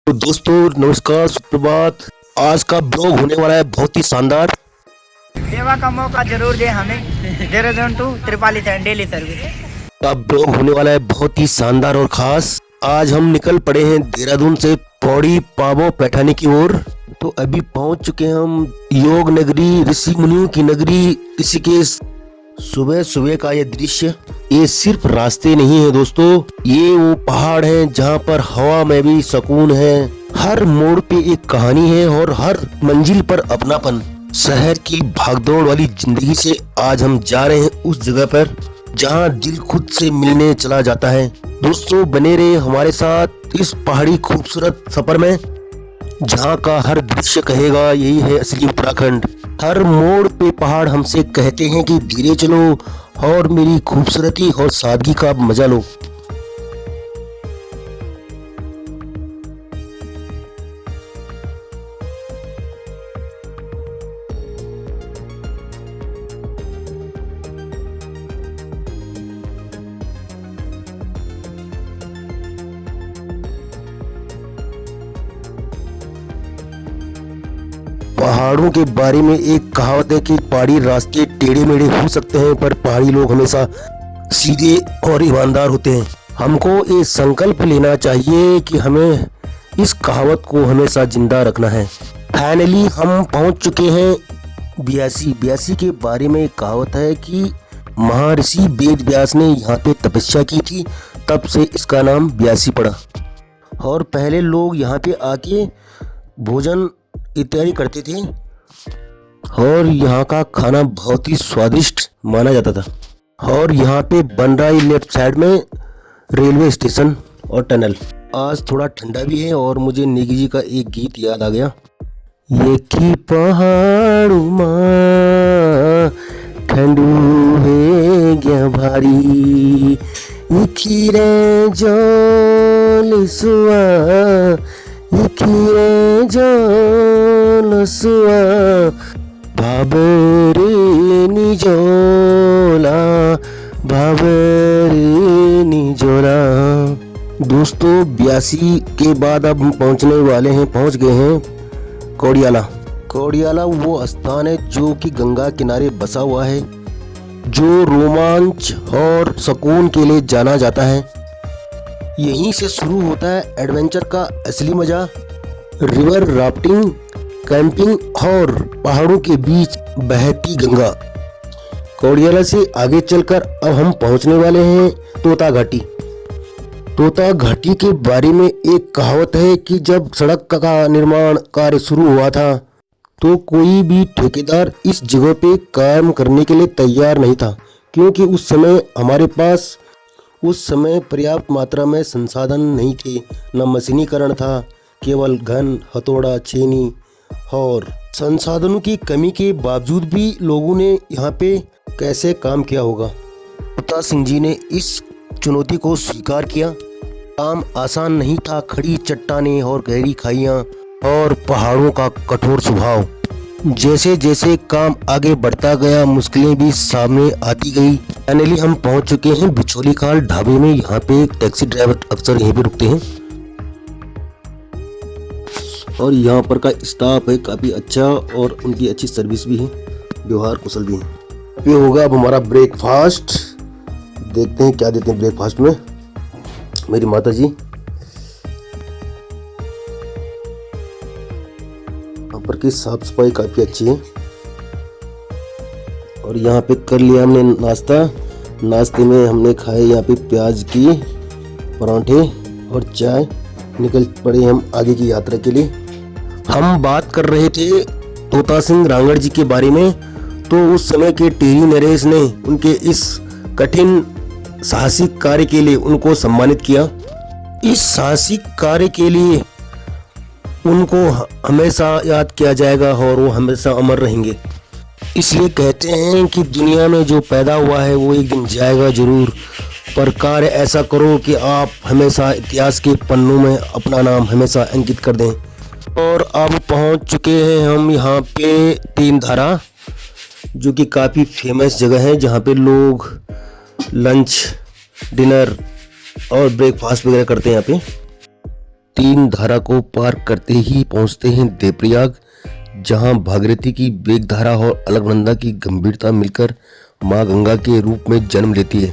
तो दोस्तों नमस्कार, सुप्रभात। आज का ब्लॉग होने वाला है बहुत ही शानदार। सेवा का मौका जरूर दे हमें। देहरादून टू त्रिपाली डेली सर्विस का ब्लॉग होने वाला है बहुत ही शानदार और खास। आज हम निकल पड़े हैं देहरादून से पौड़ी पाबो पैठानी की ओर। तो अभी पहुंच चुके हैं हम योग नगरी, ऋषि मुनियों की नगरी ऋषिकेश। सुबह सुबह का ये दृश्य, ये सिर्फ रास्ते नहीं है दोस्तों, ये वो पहाड़ हैं जहाँ पर हवा में भी सुकून है। हर मोड़ पे एक कहानी है और हर मंजिल पर अपनापन। शहर की भागदौड़ वाली जिंदगी से आज हम जा रहे हैं उस जगह पर जहाँ दिल खुद से मिलने चला जाता है। दोस्तों बने रहे हमारे साथ इस पहाड़ी खूबसूरत सफर में, जहाँ का हर दृश्य कहेगा यही है असली उत्तराखंड। हर मोड़ पे पहाड़ हमसे कहते हैं कि धीरे चलो और मेरी खूबसूरती और सादगी का मजा लो। पहाड़ों के बारे में एक कहावत है कि पहाड़ी रास्ते टेढ़े मेढ़े हो सकते हैं, पर पहाड़ी लोग हमेशा सीधे और ईमानदार होते हैं। हमको ये संकल्प लेना चाहिए कि हमें इस कहावत को हमेशा जिंदा रखना है। फाइनली हम पहुंच चुके हैं ब्यासी के बारे में एक कहावत है कि महर्षि वेद व्यास ने यहाँ पे तपस्या की थी, तब से इसका नाम ब्यासी पड़ा। और पहले लोग यहाँ पे आके भोजन इत्यादि करते थे और यहाँ का खाना बहुत ही स्वादिष्ट माना जाता था। और यहाँ पे बन रहा है लेफ्ट साइड में रेलवे स्टेशन और टनल। आज थोड़ा ठंडा भी है और मुझे नेगी जी का एक गीत याद आ गया। ये की पहाड़ू माँ ठंडू है गया भारी, इखीरे जोल सुआ, इखीरे जोल सुआ, बाबरे निजोला, बाबरे निजोला। दोस्तों ब्यासी के बाद अब हम पहुंच गए हैं कोडियाला। कोडियाला वो स्थान है जो कि गंगा किनारे बसा हुआ है, जो रोमांच और सुकून के लिए जाना जाता है। यहीं से शुरू होता है एडवेंचर का असली मजा। रिवर राफ्टिंग, कैंपिंग और पहाड़ों के बीच बहती गंगा। कोडियाला से आगे चलकर अब हम पहुंचने वाले हैं तोता घाटी। तोता घाटी के बारे में एक कहावत है कि जब सड़क का निर्माण कार्य शुरू हुआ था तो कोई भी ठेकेदार इस जगह पे काम करने के लिए तैयार नहीं था, क्योंकि उस समय पर्याप्त मात्रा में संसाधन नहीं थे, न मशीनीकरण था, केवल घन, हथौड़ा, छेनी। और संसाधनों की कमी के बावजूद भी लोगों ने यहाँ पे कैसे काम किया होगा। तोता सिंह जी ने इस चुनौती को स्वीकार किया। काम आसान नहीं था, खड़ी चट्टानें और गहरी खाइयाँ और पहाड़ों का कठोर स्वभाव। जैसे जैसे काम आगे बढ़ता गया मुश्किलें भी सामने आती गई। फाइनली हम पहुंच चुके हैं बिछोली खाल ढाबे में। यहाँ पे टैक्सी ड्राइवर अक्सर यहीं पे रुकते हैं और यहाँ पर का स्टाफ है काफ़ी अच्छा और उनकी अच्छी सर्विस भी है, व्यवहार कुशल भी है। ये होगा अब हमारा ब्रेकफास्ट। देखते हैं क्या देते हैं ब्रेकफास्ट में मेरी माता जी। यहाँ पर की साफ सफाई काफ़ी अच्छी है। और यहाँ पे कर लिया हमने नाश्ता। नाश्ते में हमने खाए यहाँ पे प्याज की परांठे और चाय। निकल पड़े हम आगे की यात्रा के लिए। हम बात कर रहे थे तोता सिंह रांगड़ जी के बारे में। तो उस समय के टेरी नरेश ने उनके इस कठिन साहसिक कार्य के लिए उनको सम्मानित किया। इस साहसिक कार्य के लिए उनको हमेशा याद किया जाएगा और वो हमेशा अमर रहेंगे। इसलिए कहते हैं कि दुनिया में जो पैदा हुआ है वो एक दिन जाएगा जरूर, पर कार्य ऐसा करो कि आप हमेशा इतिहास के पन्नों में अपना नाम हमेशा अंकित कर दें। और अब पहुंच चुके हैं हम यहाँ पे तीन धारा, जो कि काफ़ी फेमस जगह है, जहाँ पे लोग लंच, डिनर और ब्रेकफास्ट वगैरह करते हैं यहाँ पे। तीन धारा को पार करते ही पहुंचते हैं देवप्रयाग, जहां भागीरथी की वेगधारा और अलकनंदा की गंभीरता मिलकर मां गंगा के रूप में जन्म लेती है।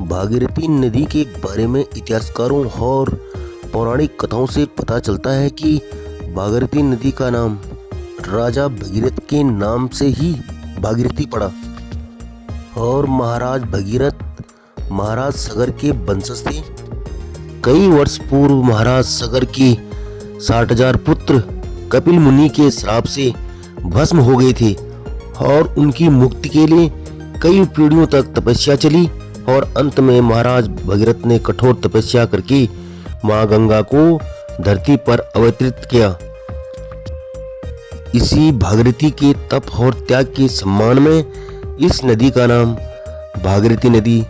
भागीरथी नदी के बारे में इतिहासकारों और पौराणिक कथाओं से पता चलता है कि भागीरथी नदी का नाम राजा भगीरथ के नाम से ही भागीरथी पड़ा और महाराज भगीरथ महाराज सगर के वंशज थे। कई वर्ष पूर्व महाराज सगर के 60,000 पुत्र कपिल मुनि के श्राप से भस्म हो गए थे और उनकी मुक्ति के लिए कई पीढ़ियों तक तपस्या चली और अंत में महाराज भगीरथ ने कठोर तपस्या करके मां गंगा को धरती पर अवतरित किया। इसी भागीरथी के तप और त्याग के सम्मान में इस नदी का नाम भागीरथी नदी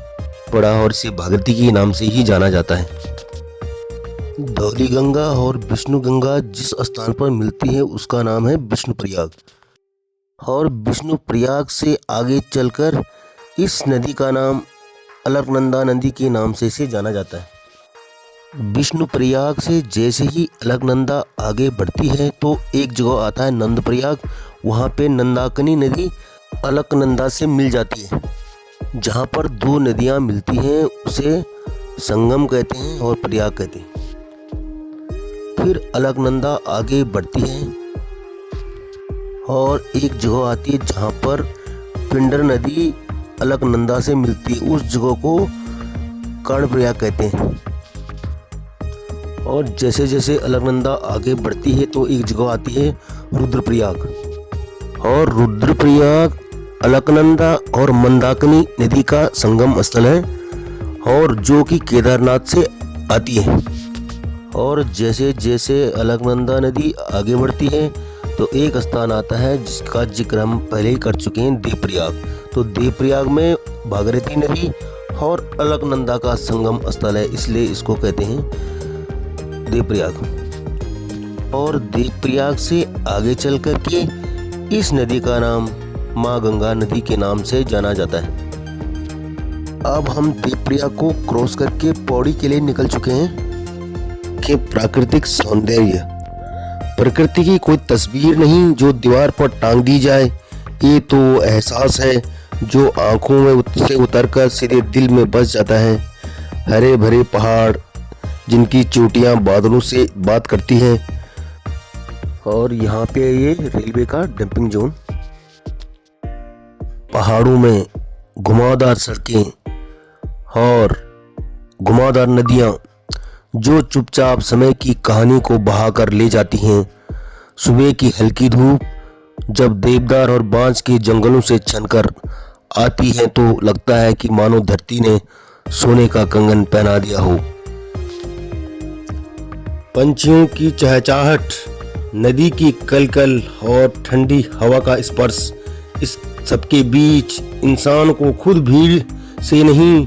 पड़ा और इसे भागीरथी के नाम से ही जाना जाता है। धौली गंगा और विष्णु गंगा जिस स्थान पर मिलती है उसका नाम है विष्णुप्रयाग और विष्णुप्रयाग से आगे चलकर इस नदी का नाम अलकनंदा नदी के नाम से इसे जाना जाता है। विष्णुप्रयाग से जैसे ही अलकनंदा आगे बढ़ती है तो एक जगह आता है नंदप्रयाग। वहाँ पे नंदाकिनी नदी अलकनंदा से मिल जाती है। जहाँ पर दो नदियाँ मिलती हैं उसे संगम कहते हैं और प्रयाग कहते हैं। फिर अलकनंदा आगे बढ़ती है और एक जगह आती है जहाँ पर पिंडर नदी अलकनंदा से मिलती है। उस जगह को कर्णप्रयाग कहते हैं। और जैसे जैसे अलकनंदा आगे बढ़ती है तो एक जगह आती है रुद्रप्रयाग और रुद्रप्रयाग अलकनंदा और मंदाकिनी नदी का संगम स्थल है और जो कि केदारनाथ से आती है। और जैसे जैसे अलकनंदा नदी आगे बढ़ती है तो एक स्थान आता है जिसका जिक्र हम पहले ही कर चुके हैं, देवप्रयाग। तो देवप्रयाग में भागीरथी नदी और अलकनंदा का संगम स्थल है, इसलिए इसको कहते हैं देवप्रयाग। और देवप्रयाग से आगे चल कर के इस नदी का नाम मां गंगा नदी के नाम से जाना जाता है। अब हम देवप्रयाग को क्रॉस करके पौड़ी के लिए निकल चुके हैं। कि प्राकृतिक सौंदर्य, प्रकृति की कोई तस्वीर नहीं जो दीवार पर टांग दी जाए, ये तो एहसास है जो आंखों में से उतरकर सीधे दिल में बस जाता है। हरे भरे पहाड़ जिनकी चोटियां बादलों से बात करती हैं और यहाँ पे ये रेलवे का डंपिंग जोन। पहाड़ों में घुमावदार सड़कें और घुमावदार नदियाँ जो चुपचाप समय की कहानी को बहाकर ले जाती हैं। सुबह की हल्की धूप जब देवदार और बांस के जंगलों से छनकर आती है तो लगता है कि मानो धरती ने सोने का कंगन पहना दिया हो। पंछियों की चहचहाट, नदी की कलकल और ठंडी हवा का स्पर्श, इस सबके बीच इंसान को खुद भीड़ से नहीं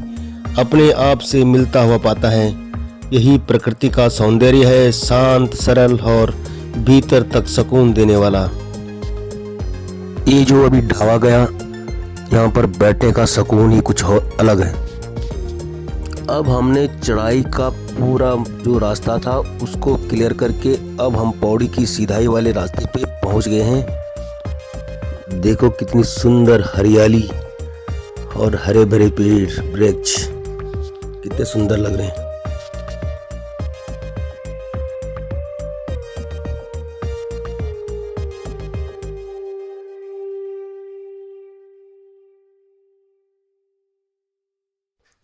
अपने आप से मिलता हुआ पाता है। यही प्रकृति का सौंदर्य है, शांत, सरल और भीतर तक सुकून देने वाला। ये जो अभी ढाबा गया, यहाँ पर बैठने का सुकून ही कुछ और अलग है। अब हमने चढ़ाई का पूरा जो रास्ता था उसको क्लियर करके अब हम पौड़ी की सीधाई वाले रास्ते पे पहुंच गए हैं। देखो कितनी सुंदर हरियाली और हरे भरे पेड़ वृक्ष कितने सुंदर लग रहे हैं।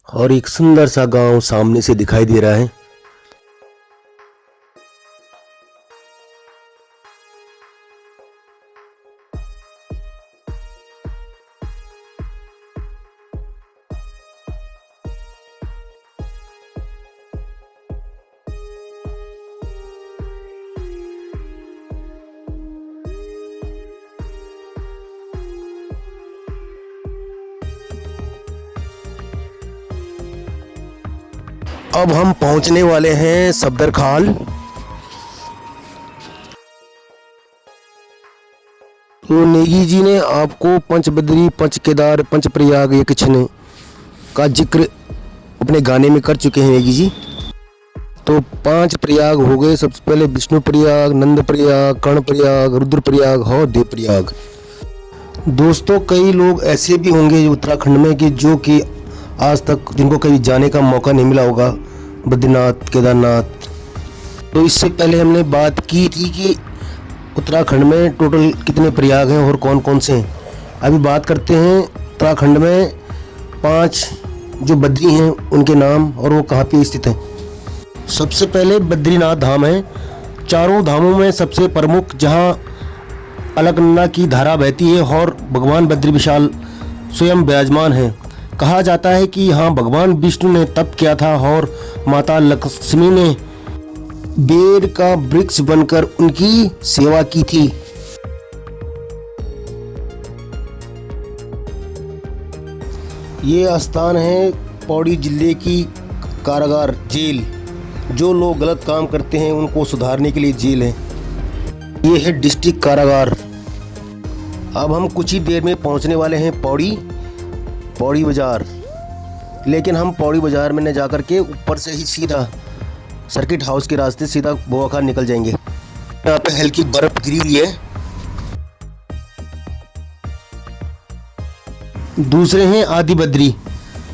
और एक सुंदर सा गांव सामने से दिखाई दे रहा है। अब हम पहुंचने वाले हैं सफदरखाल। तो नेगी जी ने आपको पंचबद्री, पंचकेदार, पंचप्रयाग ये किचने का जिक्र अपने गाने में कर चुके हैं नेगी जी। तो 5 प्रयाग हो गए। सबसे पहले विष्णु प्रयाग, नंद प्रयाग, कर्ण प्रयाग, रुद्र प्रयाग और देव प्रयाग। दोस्तों कई लोग ऐसे भी होंगे उत्तराखंड में कि जो कि आज तक जिनको कभी जाने का मौका नहीं मिला होगा बद्रीनाथ, केदारनाथ। तो इससे पहले हमने बात की थी कि उत्तराखंड में टोटल कितने प्रयाग हैं और कौन कौन से हैं। अभी बात करते हैं उत्तराखंड में 5 जो बद्री हैं उनके नाम और वो कहाँ पे स्थित हैं। सबसे पहले बद्रीनाथ धाम है। चारों धामों में सबसे प्रमुख, जहाँ अलकनंदा की धारा बहती है और भगवान बद्री विशाल स्वयं विराजमान है। कहा जाता है कि यहाँ भगवान विष्णु ने तप किया था और माता लक्ष्मी ने बेर का वृक्ष बनकर उनकी सेवा की थी। ये स्थान है पौड़ी जिले की कारागार जेल। जो लोग गलत काम करते हैं उनको सुधारने के लिए जेल है। ये है डिस्ट्रिक्ट कारागार। अब हम कुछ ही देर में पहुंचने वाले हैं पौड़ी बाज़ार। लेकिन हम पौड़ी बाज़ार में न जाकर के ऊपर से ही सीधा सर्किट हाउस के रास्ते सीधा बोआखाल निकल जाएंगे। यहाँ पे हल्की बर्फ गिरी हुई है। दूसरे हैं आदि बद्री।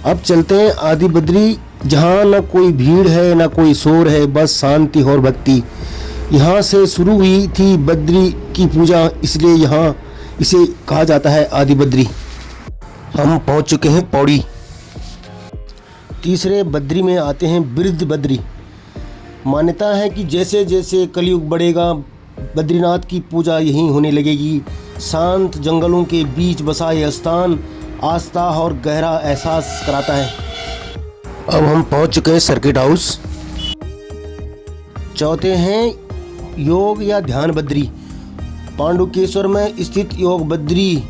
अब चलते हैं आदि बद्री, जहाँ न कोई भीड़ है न कोई शोर है, बस शांति और भक्ति। यहाँ से शुरू हुई थी बद्री की पूजा, इसलिए यहाँ इसे कहा जाता है आदि बद्री। हम पहुँच चुके हैं पौड़ी। तीसरे बद्री में आते हैं बिरध बद्री। मान्यता है कि जैसे जैसे कलयुग बढ़ेगा बद्रीनाथ की पूजा यहीं होने लगेगी। शांत जंगलों के बीच बसा यह स्थान आस्था और गहरा एहसास कराता है। अब हम पहुंच चुके हैं सर्किट हाउस। चौथे हैं योग या ध्यान बद्री। पांडुकेश्वर में स्थित योग बद्री,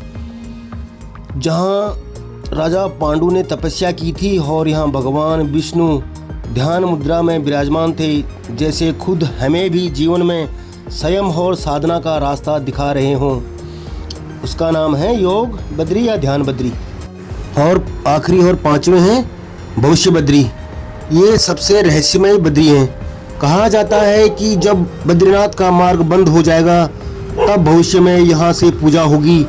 जहां राजा पांडु ने तपस्या की थी और यहां भगवान विष्णु ध्यान मुद्रा में विराजमान थे, जैसे खुद हमें भी जीवन में संयम और साधना का रास्ता दिखा रहे हों। उसका नाम है योग बद्री या ध्यान बद्री। और आखिरी और 5वें हैं भविष्य बद्री। ये सबसे रहस्यमय बद्री हैं। कहा जाता है कि जब बद्रीनाथ का मार्ग बंद हो जाएगा तब भविष्य में यहाँ से पूजा होगी।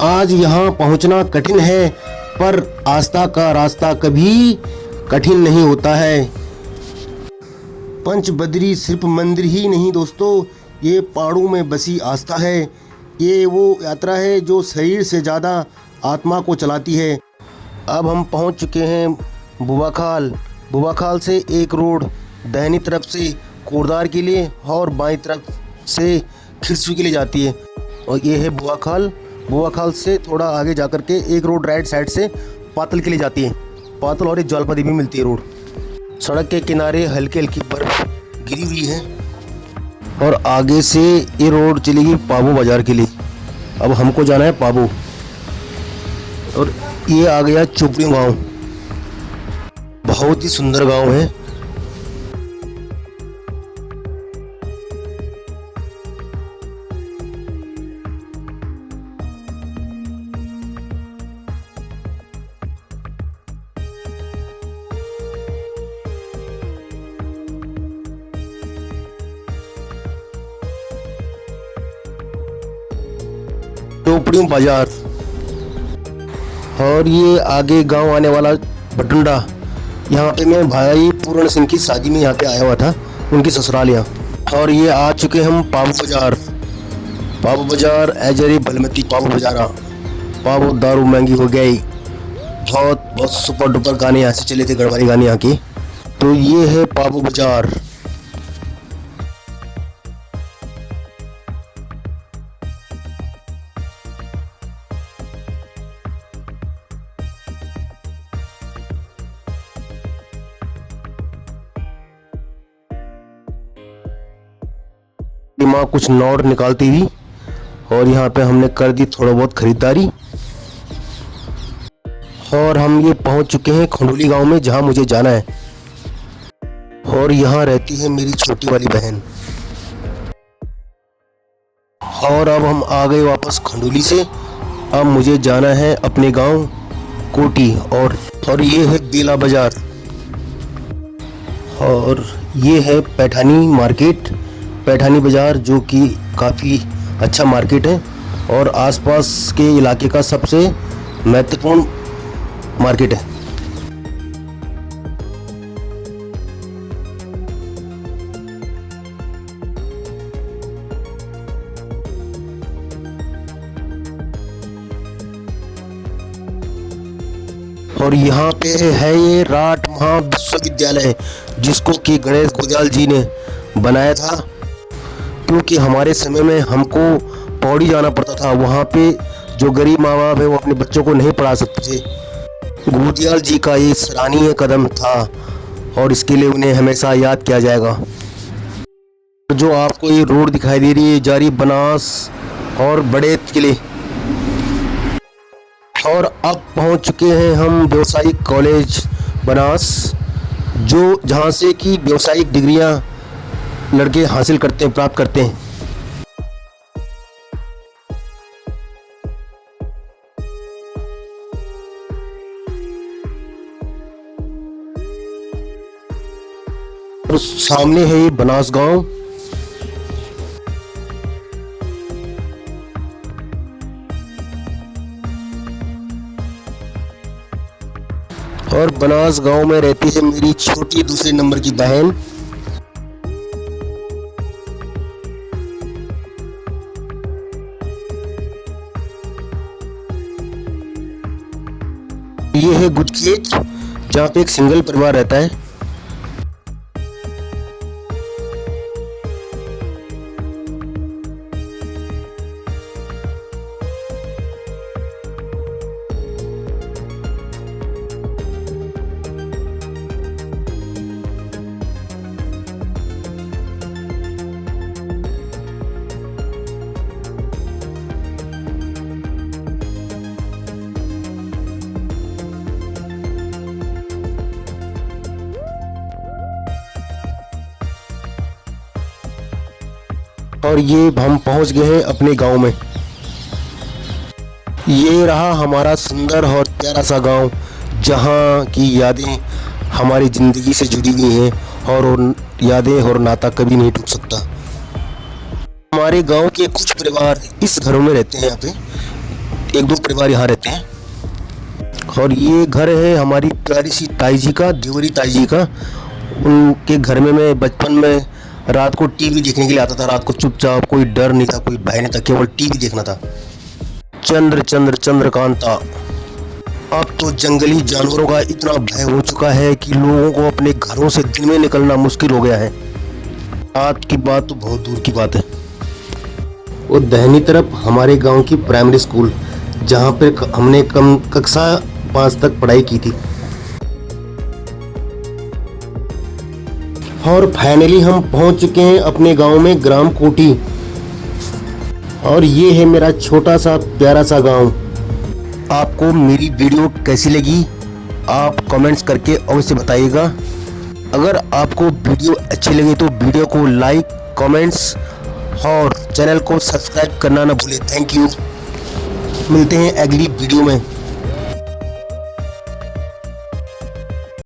आज यहाँ पहुँचना कठिन है, पर आस्था का रास्ता कभी कठिन नहीं होता है। पंच बद्री सिर्फ मंदिर ही नहीं दोस्तों, ये पहाड़ों में बसी आस्था है। ये वो यात्रा है जो शरीर से ज़्यादा आत्मा को चलाती है। अब हम पहुंच चुके हैं बुआखाल से एक रोड दाहिनी तरफ से कोरदार के लिए और बाईं तरफ से खिरसू के लिए जाती है। और ये है बुआखाल से थोड़ा आगे जाकर के एक रोड राइट साइड से पातल के लिए जाती है। पातल और एक जलपदी भी मिलती है रोड। सड़क के किनारे हल्की हल्की बर्फ गिरी हुई है और आगे से ये रोड चलेगी पाबो बाज़ार के लिए। अब हमको जाना है पाबो। और ये आ गया चोपड़ी गांव। बहुत ही सुंदर गांव है। चोपड़ी बाजार। और ये आगे गांव आने वाला भटुंडा। यहाँ पे मैं भाई पूर्ण सिंह की शादी में यहाँ पे आया हुआ था, उनकी ससुराल यहाँ। और ये आ चुके हम पाबो बाजार एजरी बलमती पाबो बाजारा। पाबो दारू महंगी हो गई। बहुत सुपर डुपर गाने यहाँ से चले थे, गढ़वाली गाने यहाँ के। तो ये है पाबो बाजार। माँ कुछ नोट निकालती थी और यहाँ पे हमने कर दी थोड़ा बहुत खरीदारी। और हम ये पहुँच चुके हैं खंडोली गांव में, जहाँ मुझे जाना है। और यहाँ रहती है मेरी छोटी वाली बहन। और अब हम आ गए वापस खंडोली से। अब मुझे जाना है अपने गांव कोटी। और ये है बेला बाजार। और ये है पैठानी मार्केट, पैठानी बाज़ार, जो कि काफ़ी अच्छा मार्केट है और आसपास के इलाके का सबसे महत्वपूर्ण मार्केट है। और यहाँ पे है ये राठ महाविश्वविद्यालय, जिसको कि गणेश गोजाल जी ने बनाया था, क्योंकि हमारे समय में हमको पौड़ी जाना पड़ता था। वहाँ पे जो गरीब माँ बाप है वो अपने बच्चों को नहीं पढ़ा सकते थे। गोजाल जी का ये सराहनीय कदम था और इसके लिए उन्हें हमेशा याद किया जाएगा। जो आपको ये रोड दिखाई दे रही है जा रही बनास और बड़ेत के लिए। और अब पहुंच चुके हैं हम व्यावसायिक कॉलेज बनास, जो जहां से कि व्यावसायिक डिग्रियां लड़के हासिल करते हैं, प्राप्त करते हैं। और सामने है ये बनास गांव। और बनास गांव में रहती है मेरी छोटी दूसरे नंबर की बहन। ये है गुजखेत, जहाँ पे एक सिंगल परिवार रहता है। और ये हम पहुंच गए हैं अपने गांव में। ये रहा हमारा सुंदर और प्यारा सा गांव, जहां की यादें हमारी ज़िंदगी से जुड़ी हुई हैं और उन यादें और नाता कभी नहीं टूट सकता। हमारे गांव के कुछ परिवार इस घरों में रहते हैं, यहाँ पे एक दो परिवार यहाँ रहते हैं। और ये घर है हमारी प्यारी सी ताई जी का, देवरी ताई जी का। उनके घर में मैं बचपन में रात को टीवी देखने के लिए आता था। रात को चुपचाप, कोई डर नहीं था, कोई भय नहीं था, केवल टीवी देखना था। चंद्रकांता। अब तो जंगली जानवरों का इतना भय हो चुका है कि लोगों को अपने घरों से दिन में निकलना मुश्किल हो गया है। रात की बात तो बहुत दूर की बात है। वो दाहिनी तरफ हमारे गांव की प्राइमरी स्कूल, जहां पर हमने कक्षा 5 तक पढ़ाई की थी। और फाइनली हम पहुंच चुके हैं अपने गांव में, ग्राम कोटी। और ये है मेरा छोटा सा प्यारा सा गांव। आपको मेरी वीडियो कैसी लगी आप कमेंट्स करके अवश्य बताइएगा। अगर आपको वीडियो अच्छी लगी तो वीडियो को लाइक, कमेंट्स और चैनल को सब्सक्राइब करना ना भूलें। Thank you. मिलते हैं अगली वीडियो में।